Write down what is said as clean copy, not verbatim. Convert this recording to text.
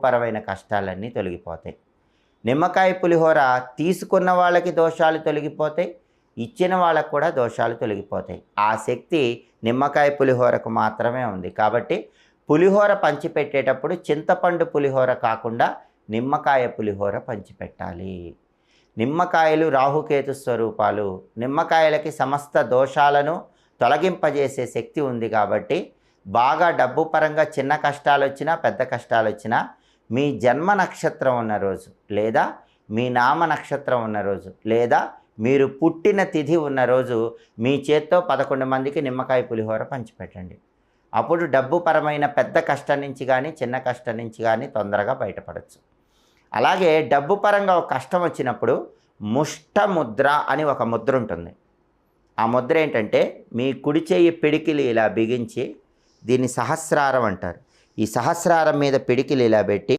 పరమైన కష్టాలన్నీ తొలగిపోతాయి. నిమ్మకాయ పులిహోర తీసుకున్న వాళ్ళకి దోషాలు తొలగిపోతాయి, ఇచ్చిన వాళ్ళకు కూడా దోషాలు తొలగిపోతాయి. ఆ శక్తి నిమ్మకాయ పులిహోరకు మాత్రమే ఉంది. కాబట్టి పులిహోర పంచిపెట్టేటప్పుడు చింతపండు పులిహోర కాకుండా నిమ్మకాయ పులిహోర పంచిపెట్టాలి. నిమ్మకాయలు రాహుకేతు స్వరూపాలు. నిమ్మకాయలకి సమస్త దోషాలను తొలగింపజేసే శక్తి ఉంది. కాబట్టి బాగా డబ్బు పరంగా చిన్న కష్టాలు వచ్చినా పెద్ద కష్టాలు వచ్చినా మీ జన్మ నక్షత్రం ఉన్న రోజు, లేదా మీ నామ నక్షత్రం ఉన్న రోజు, లేదా మీరు పుట్టిన తిథి ఉన్న రోజు మీ చేత్తో 11 మందికి నిమ్మకాయ పులిహోర పంచిపెట్టండి. అప్పుడు డబ్బు పరమైన పెద్ద కష్టం నుంచి కానీ చిన్న కష్టం నుంచి కానీ తొందరగా బయటపడవచ్చు. అలాగే డబ్బు పరంగా ఒక కష్టం వచ్చినప్పుడు ముష్ట ముద్ర అని ఒక ముద్ర ఉంటుంది. ఆ ముద్ర ఏంటంటే మీ కుడి చేయి పిడికిలి ఇలా బిగించి, దీన్ని సహస్రారం అంటారు. ఈ సహస్రారం మీద పిడికిలి ఇలా పెట్టి